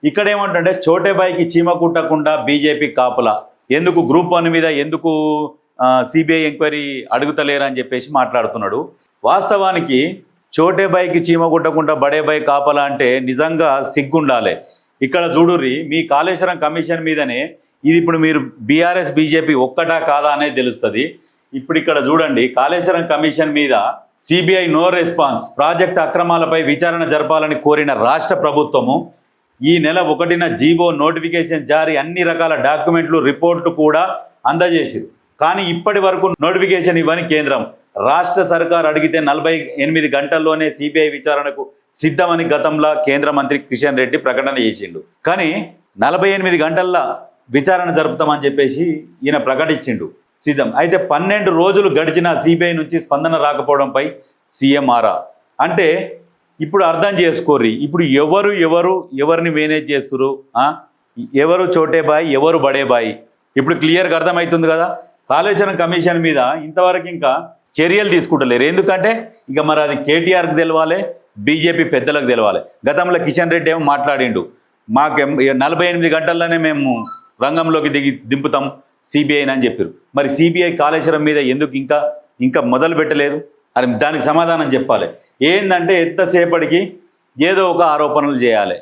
ఇక్కడ ఏమంటుంటే చోటేబాయికి చీమ కుట్టకుండా బీజేపీ కాపులా, ఎందుకు గ్రూప్ 1 మీద ఎందుకు సిబిఐ ఎంక్వైరీ అడుగుతలేరు అని చెప్పేసి మాట్లాడుతున్నాడు. వాస్తవానికి చోటేబాయికి చీమ కుట్టకుండా బడేబాయి కాపలా అంటే నిజంగా సిగ్గుండాలి. ఇక్కడ చూడుర్రి, మీ కాళేశ్వరం కమిషన్ మీదనే ఇది ఇప్పుడు మీరు బీఆర్ఎస్ బీజేపీ ఒక్కటా కాదా అనేది తెలుస్తుంది. ఇప్పుడు ఇక్కడ చూడండి, కాళేశ్వరం కమిషన్ మీద సిబిఐ నో రెస్పాన్స్, ప్రాజెక్ట్ అక్రమాలపై విచారణ జరపాలని కోరిన రాష్ట్ర ప్రభుత్వము ఈ నెల 1న జీవో నోటిఫికేషన్ జారీ, అన్ని రకాల డాక్యుమెంట్లు రిపోర్ట్లు కూడా అందజేసిరు. కానీ ఇప్పటి వరకు నోటిఫికేషన్ ఇవ్వని కేంద్రం. రాష్ట్ర సర్కార్ అడిగితే 48 గంటల్లోనే సిబిఐ విచారణకు సిద్ధమని గతంలో కేంద్ర మంత్రి కిషన్ రెడ్డి ప్రకటన చేసిండు. కానీ 48 గంటల్లో విచారణ జరుపుతామని చెప్పేసి ఈయన ప్రకటించిండు సిద్ధం. అయితే 12 రోజులు గడిచిన సిబిఐ నుంచి స్పందన రాకపోవడంపై సీఎం ఆరా. అంటే ఇప్పుడు అర్థం చేసుకోర్రి, ఇప్పుడు ఎవరిని మేనేజ్ చేస్తురు, ఎవరు చోటేబాయి ఎవరు బడేబాయి ఇప్పుడు క్లియర్గా అర్థమవుతుంది కదా. కాళేశ్వరం కమిషన్ మీద ఇంతవరకు ఇంకా చర్యలు తీసుకుంటలేరు. ఎందుకంటే ఇక మరి అది కేటీఆర్కి తెలవాలి, బీజేపీ పెద్దలకు తెలవాలి. గతంలో కిషన్ రెడ్డి ఏమో మాట్లాడిండు, మాకు 48 గంటల్లోనే మేము రంగంలోకి దింపుతాం సిబిఐని అని చెప్పారు. మరి సిబిఐ కాళేశ్వరం మీద ఎందుకు ఇంకా మొదలు పెట్టలేదు? అది దానికి సమాధానం చెప్పాలి. ఏంటంటే ఎంతసేపటికి ఏదో ఒక ఆరోపణలు చేయాలి.